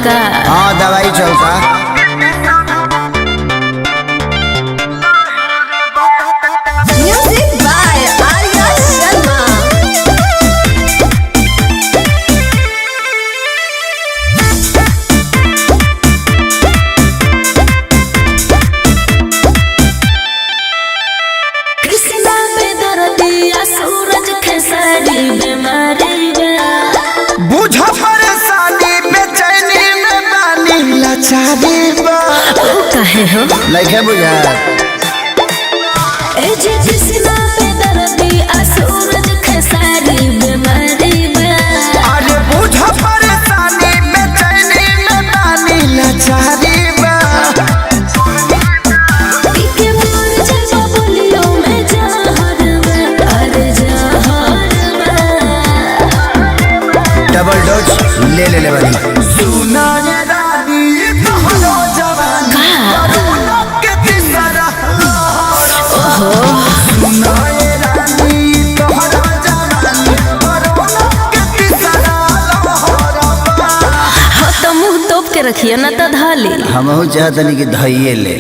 का? हाँ दवाई चलता। Music by Arya Sharma. कृष्णा पे दर्दिया सूरज खेसारी बीमारी बुझ परेशानी बेचैनी में बानी लाचारी बा। काहे हो लइके बुझा ए जे कृष्णा पे दर्दिया सूरज खेसारी बीमारी अरे बुझ परेशानी बेचैनी में बानी लाचारी बा। के मोर जब बोलियो मैं जहर में अरे जहर में डबल डोज ले बनी। सुना ये रानी तोहरो जवानी करुणा के तीसरा सुना ये रानी तोहरो जवानी करुणा के तीसरा हाँ तो मुँह तोप के रखिए ना तो धाली। हमहू चाहतनी कि धइये ले।